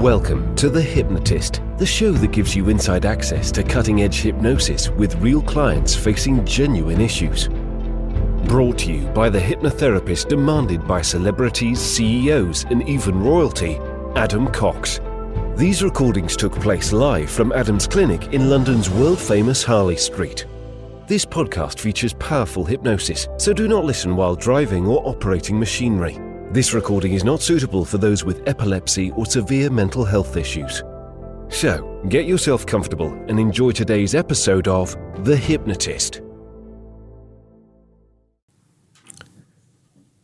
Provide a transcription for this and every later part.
Welcome to The Hypnotist, the show that gives you inside access to cutting-edge hypnosis with real clients facing genuine issues. Brought to you by the hypnotherapist demanded by celebrities, CEOs, and even royalty, Adam Cox. These recordings took place live from Adam's clinic in London's world-famous Harley Street. This podcast features powerful hypnosis, so do not listen while driving or operating machinery. This recording is not suitable for those with epilepsy or severe mental health issues. So, get yourself comfortable and enjoy today's episode of The Hypnotist.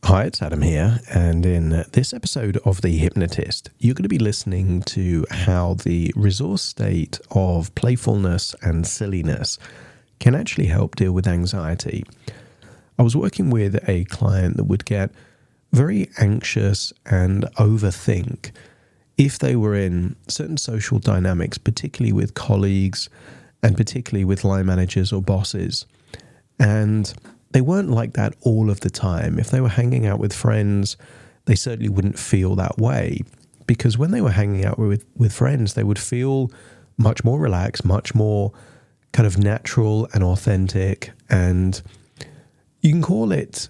Hi, it's Adam here, and in this episode of The Hypnotist, you're going to be listening to how the resource state of playfulness and silliness can actually help deal with anxiety. I was working with a client that would get very anxious and overthink if they were in certain social dynamics, particularly with colleagues and particularly with line managers or bosses. And they weren't like that all of the time. If they were hanging out with friends, they certainly wouldn't feel that way, because when they were hanging out with friends, they would feel much more relaxed, much more kind of natural and authentic, and you can call it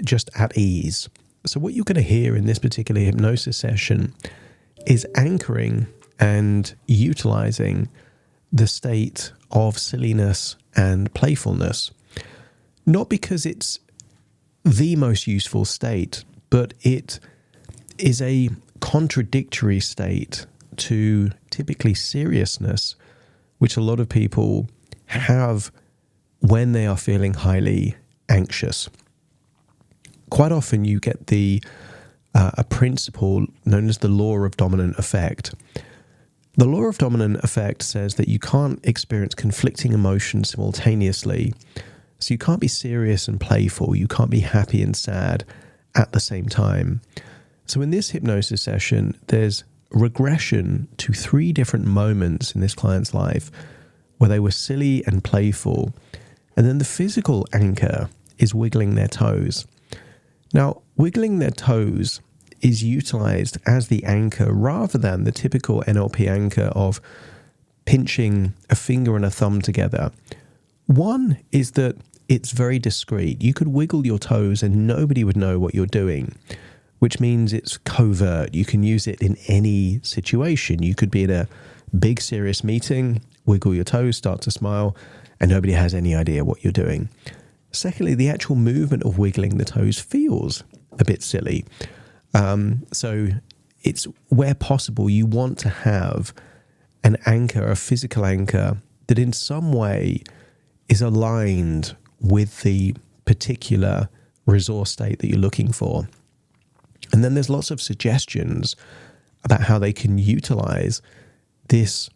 just at ease. So what you're going to hear in this particular hypnosis session is anchoring and utilizing the state of silliness and playfulness. Not because it's the most useful state, but it is a contradictory state to typically seriousness, which a lot of people have when they are feeling highly anxious. Quite often you get a principle known as the law of dominant effect. The law of dominant effect says that you can't experience conflicting emotions simultaneously. So you can't be serious and playful. You can't be happy and sad at the same time. So in this hypnosis session, there's regression to 3 different moments in this client's life where they were silly and playful. And then the physical anchor is wiggling their toes. Now, wiggling their toes is utilized as the anchor rather than the typical NLP anchor of pinching a finger and a thumb together. One is that it's very discreet. You could wiggle your toes and nobody would know what you're doing, which means it's covert. You can use it in any situation. You could be in a big serious meeting, wiggle your toes, start to smile, and nobody has any idea what you're doing. Secondly, the actual movement of wiggling the toes feels a bit silly. So it's where possible, you want to have an anchor, a physical anchor that in some way is aligned with the particular resource state that you're looking for. And then there's lots of suggestions about how they can utilize this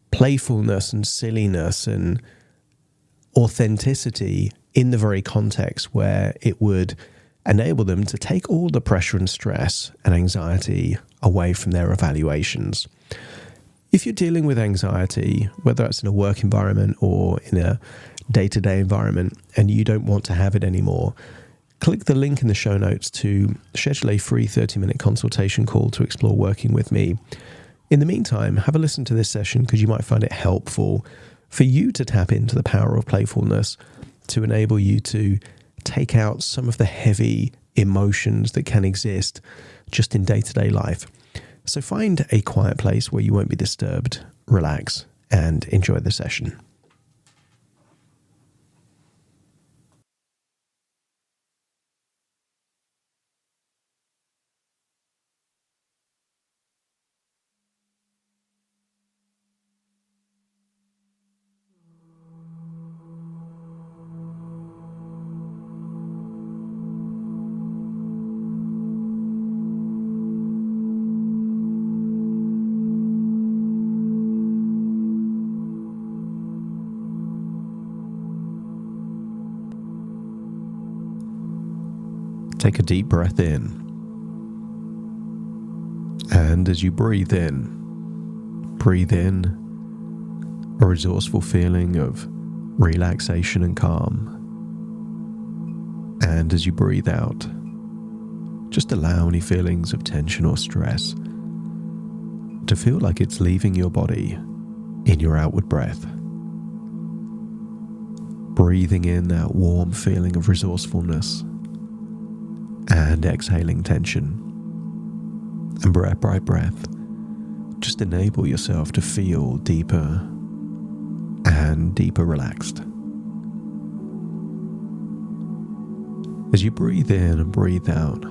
playfulness and silliness and authenticity in the very context where it would enable them to take all the pressure and stress and anxiety away from their evaluations. If you're dealing with anxiety, whether it's in a work environment or in a day-to-day environment, and you don't want to have it anymore, click the link in the show notes to schedule a free 30-minute consultation call to explore working with me. In the meantime, have a listen to this session because you might find it helpful for you to tap into the power of playfulness to enable you to take out some of the heavy emotions that can exist just in day-to-day life. So find a quiet place where you won't be disturbed, relax, and enjoy the session. Take a deep breath in. And as you breathe in a resourceful feeling of relaxation and calm. And as you breathe out, just allow any feelings of tension or stress to feel like it's leaving your body in your outward breath. Breathing in that warm feeling of resourcefulness and exhaling tension. And breath by breath, just enable yourself to feel deeper and deeper relaxed. As you breathe in and breathe out,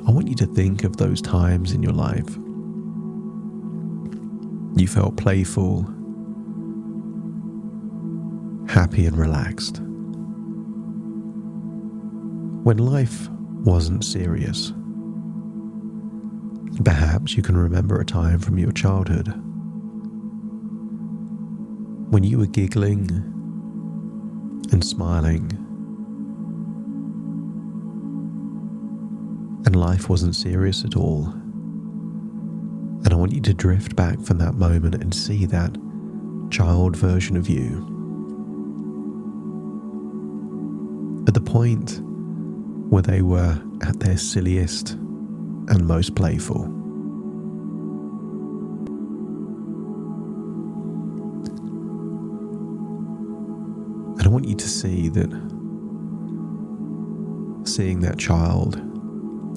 I want you to think of those times in your life you felt playful, happy and relaxed. When life wasn't serious. Perhaps you can remember a time from your childhood when you were giggling and smiling, and life wasn't serious at all. And I want you to drift back from that moment and see that child version of you at the point where they were at their silliest and most playful. And I want you to see that seeing that child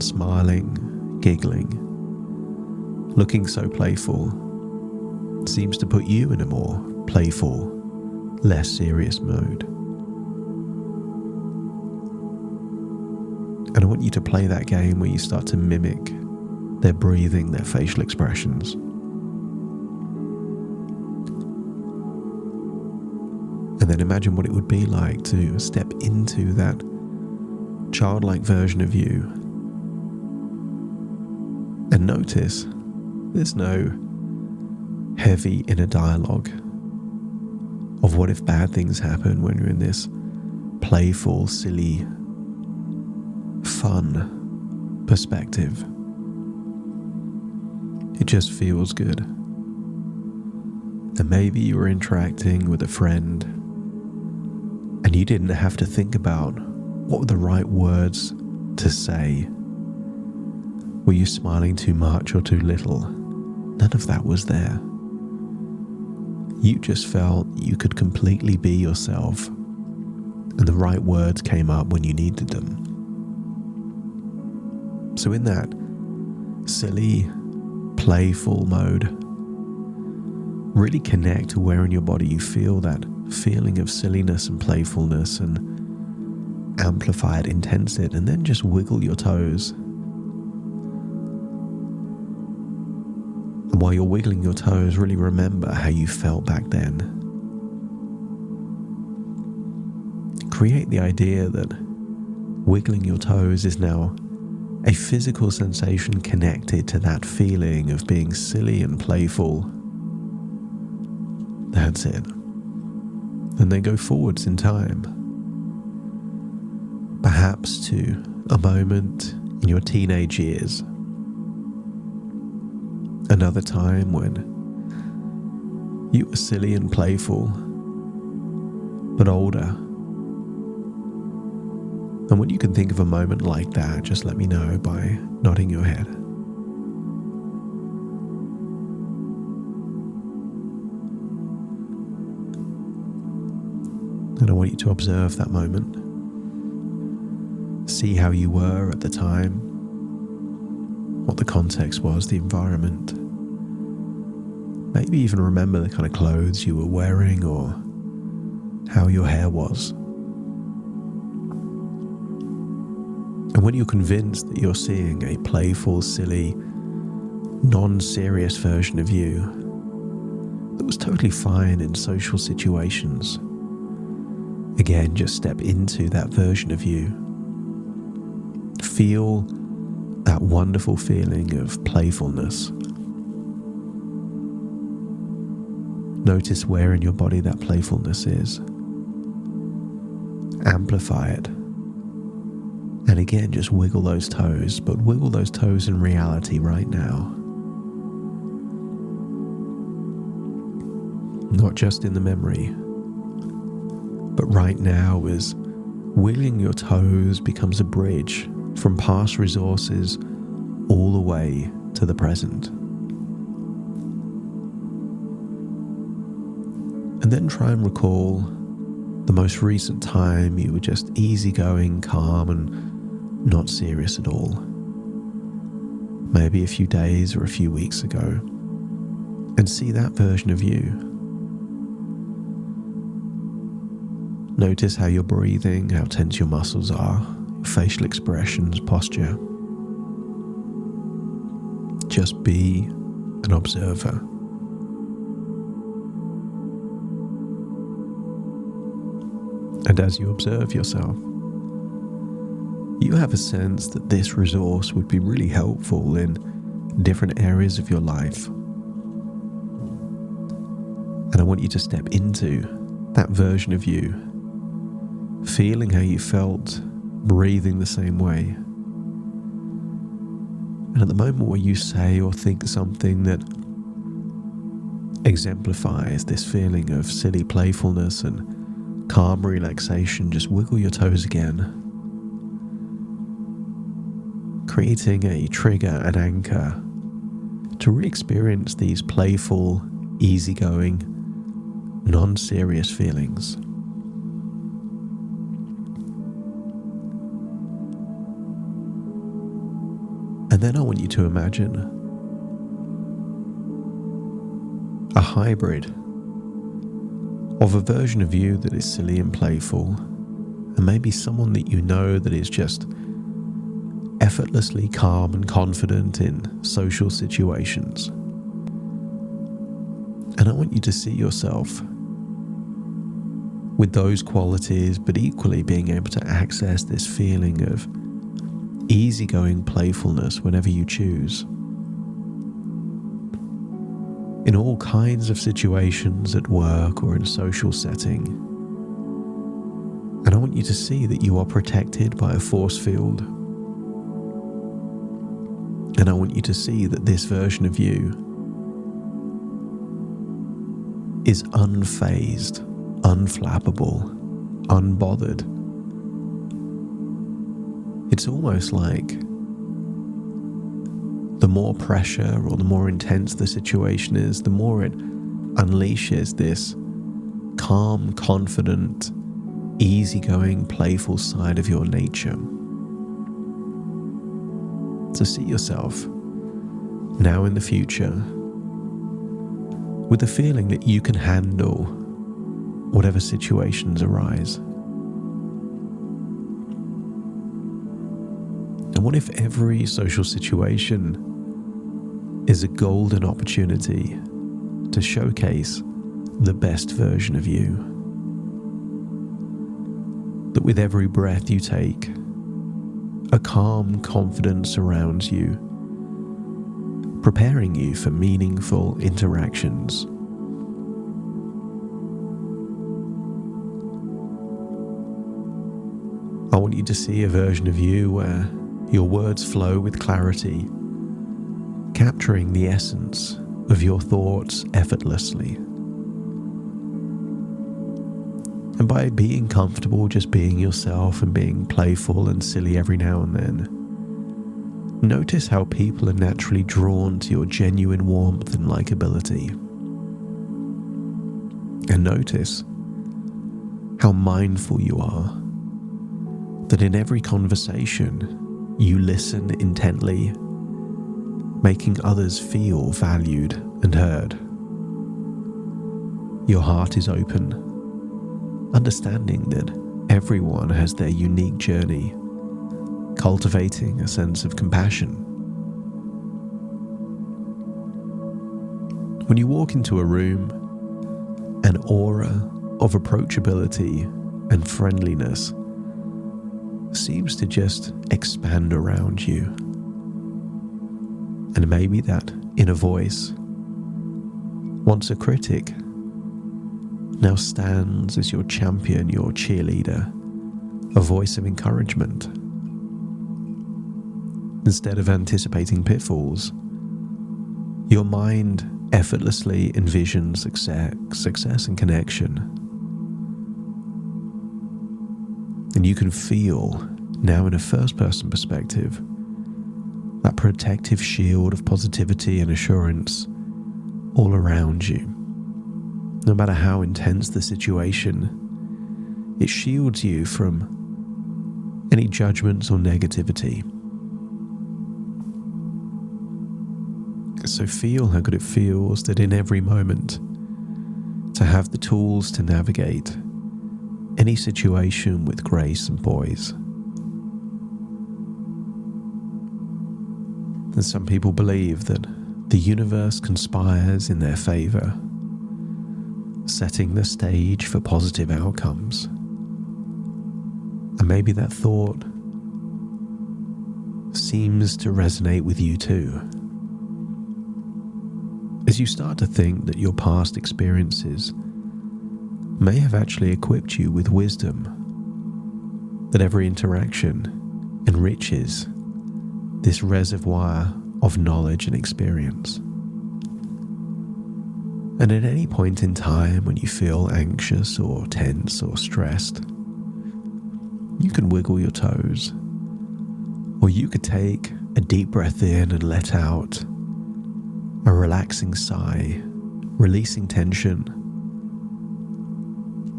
smiling, giggling, looking so playful seems to put you in a more playful, less serious mode. And I want you to play that game where you start to mimic their breathing, their facial expressions. And then imagine what it would be like to step into that childlike version of you. And notice there's no heavy inner dialogue of what if bad things happen when you're in this playful, silly, fun perspective. It just feels good. And maybe you were interacting with a friend and you didn't have to think about what were the right words to say. Were you smiling too much or too little? None of that was there. You just felt you could completely be yourself, and the right words came up when you needed them. So in that silly, playful mode, really connect to where in your body you feel that feeling of silliness and playfulness, and amplify it, intense it, and then just wiggle your toes. And while you're wiggling your toes, really remember how you felt back then. Create the idea that wiggling your toes is now a physical sensation connected to that feeling of being silly and playful. That's it. And then go forwards in time. Perhaps to a moment in your teenage years. Another time when you were silly and playful, but older. And when you can think of a moment like that, just let me know by nodding your head. And I want you to observe that moment. See how you were at the time, what the context was, the environment. Maybe even remember the kind of clothes you were wearing or how your hair was. And when you're convinced that you're seeing a playful, silly, non-serious version of you that was totally fine in social situations, again, just step into that version of you. Feel that wonderful feeling of playfulness. Notice where in your body that playfulness is. Amplify it. And again, just wiggle those toes, but wiggle those toes in reality right now. Not just in the memory, but right now as wiggling your toes becomes a bridge from past resources all the way to the present. And then try and recall the most recent time you were just easygoing, calm, and not serious at all. Maybe a few days or a few weeks ago. And see that version of you. Notice how you're breathing, how tense your muscles are, your facial expressions, posture. Just be an observer. And as you observe yourself, you have a sense that this resource would be really helpful in different areas of your life. And I want you to step into that version of you, feeling how you felt, breathing the same way. And at the moment where you say or think something that exemplifies this feeling of silly playfulness and calm relaxation, just wiggle your toes again, creating a trigger, an anchor to re-experience these playful, easygoing, non-serious feelings. And then I want you to imagine a hybrid of a version of you that is silly and playful, and maybe someone that you know that is just effortlessly calm and confident in social situations. And I want you to see yourself with those qualities, but equally being able to access this feeling of easygoing playfulness whenever you choose. In all kinds of situations at work or in a social setting. And I want you to see that you are protected by a force field. And I want you to see that this version of you is unfazed, unflappable, unbothered. It's almost like the more pressure or the more intense the situation is, the more it unleashes this calm, confident, easygoing, playful side of your nature. So see yourself now in the future with the feeling that you can handle whatever situations arise. And what if every social situation is a golden opportunity to showcase the best version of you? That with every breath you take, a calm confidence surrounds you, preparing you for meaningful interactions. I want you to see a version of you where your words flow with clarity, capturing the essence of your thoughts effortlessly. And by being comfortable just being yourself and being playful and silly every now and then, notice how people are naturally drawn to your genuine warmth and likability. And notice how mindful you are, that in every conversation you listen intently, making others feel valued and heard. Your heart is open, understanding that everyone has their unique journey, cultivating a sense of compassion. When you walk into a room, an aura of approachability and friendliness seems to just expand around you. And maybe that inner voice, once a critic, now stands as your champion, your cheerleader, a voice of encouragement. Instead of anticipating pitfalls, your mind effortlessly envisions success and connection. And you can feel, now in a first-person perspective, that protective shield of positivity and assurance all around you. No matter how intense the situation, it shields you from any judgments or negativity. So feel how good it feels that in every moment to have the tools to navigate any situation with grace and poise. And some people believe that the universe conspires in their favor, setting the stage for positive outcomes. And maybe that thought seems to resonate with you too. As you start to think that your past experiences may have actually equipped you with wisdom, that every interaction enriches this reservoir of knowledge and experience. And at any point in time when you feel anxious or tense or stressed, you can wiggle your toes, or you could take a deep breath in and let out a relaxing sigh, releasing tension.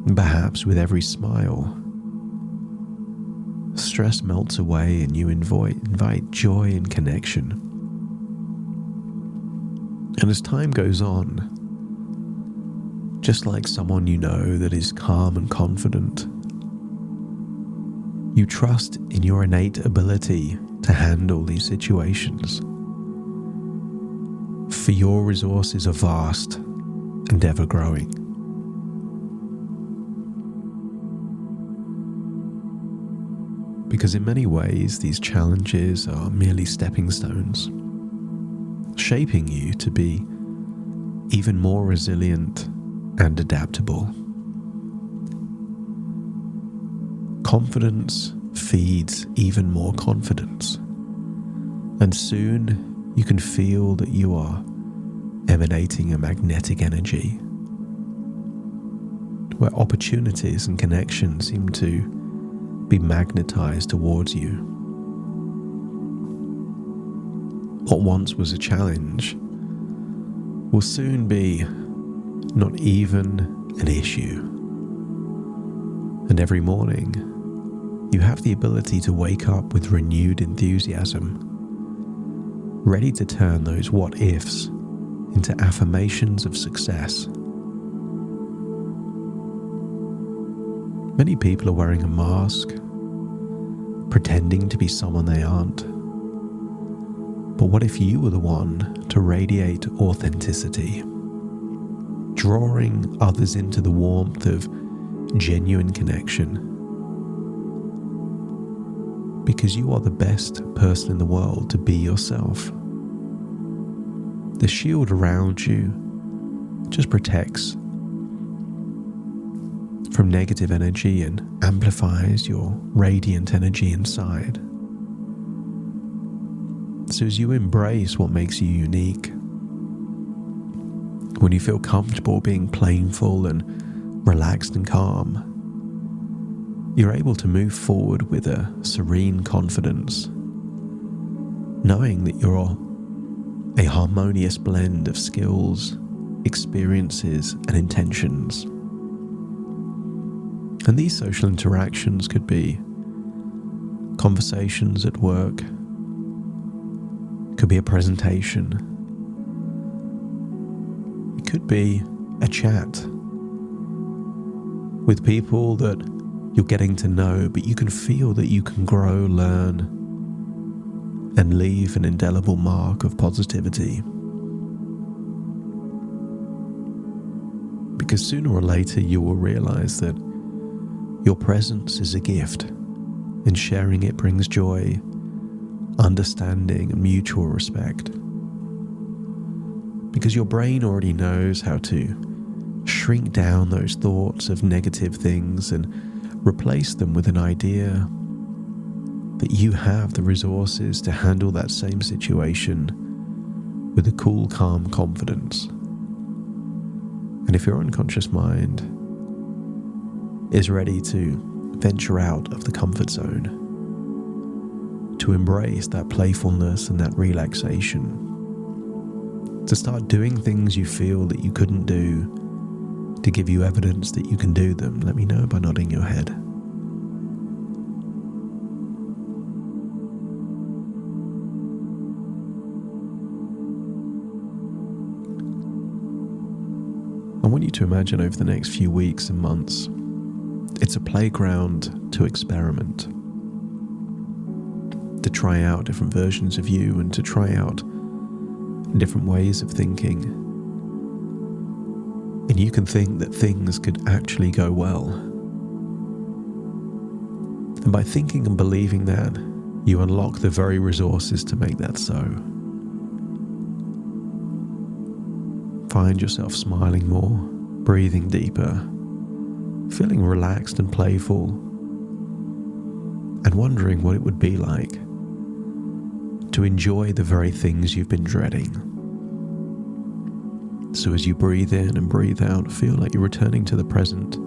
And perhaps with every smile, stress melts away and you invite joy and connection. And as time goes on, just like someone you know that is calm and confident, you trust in your innate ability to handle these situations. For your resources are vast and ever growing. Because in many ways, these challenges are merely stepping stones, shaping you to be even more resilient and adaptable. Confidence feeds even more confidence, and soon you can feel that you are emanating a magnetic energy where opportunities and connections seem to be magnetized towards you. What once was a challenge will soon be not even an issue. And every morning, you have the ability to wake up with renewed enthusiasm, ready to turn those what-ifs into affirmations of success. Many people are wearing a mask, pretending to be someone they aren't. But what if you were the one to radiate authenticity, drawing others into the warmth of genuine connection? Because you are the best person in the world to be yourself. The shield around you just protects from negative energy and amplifies your radiant energy inside. So as you embrace what makes you unique, when you feel comfortable being playful and relaxed and calm, you're able to move forward with a serene confidence, knowing that you're a harmonious blend of skills, experiences, and intentions. And these social interactions could be conversations at work, could be a presentation, it could be a chat with people that you're getting to know, but you can feel that you can grow, learn, and leave an indelible mark of positivity. Because sooner or later you will realize that your presence is a gift, and sharing it brings joy, understanding, and mutual respect. Because your brain already knows how to shrink down those thoughts of negative things and replace them with an idea that you have the resources to handle that same situation with a cool, calm confidence. And if your unconscious mind is ready to venture out of the comfort zone, to embrace that playfulness and that relaxation. To start doing things you feel that you couldn't do, to give you evidence that you can do them. Let me know by nodding your head. I want you to imagine over the next few weeks and months, it's a playground to experiment, to try out different versions of you and to try out different ways of thinking. And you can think that things could actually go well. And by thinking and believing that, you unlock the very resources to make that so. Find yourself smiling more, breathing deeper, feeling relaxed and playful, and wondering what it would be like to enjoy the very things you've been dreading. So as you breathe in and breathe out, feel like you're returning to the present,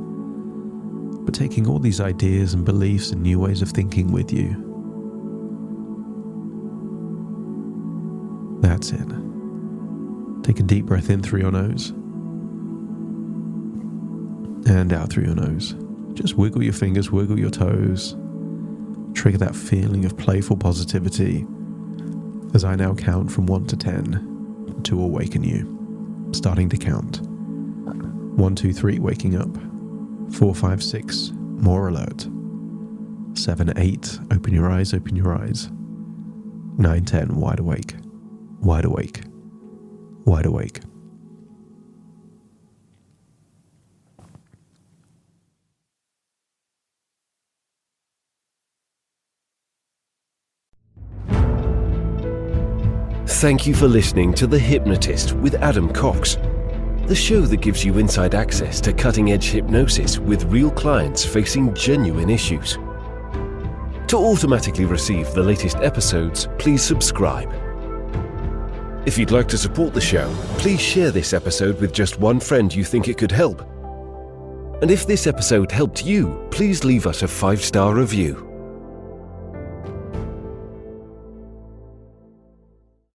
but taking all these ideas and beliefs and new ways of thinking with you. That's it. Take a deep breath in through your nose and out through your nose. Just wiggle your fingers, wiggle your toes. Trigger that feeling of playful positivity as I now count from 1 to 10 to awaken you. Starting to count. 1, 2, 3, waking up. 4, 5, 6, more alert. 7, 8, open your eyes, open your eyes. 9, 10, wide awake, wide awake, wide awake. Thank you for listening to The Hypnotist with Adam Cox, the show that gives you inside access to cutting-edge hypnosis with real clients facing genuine issues. To automatically receive the latest episodes, please subscribe. If you'd like to support the show, please share this episode with just one friend you think it could help. And if this episode helped you, please leave us a 5-star review.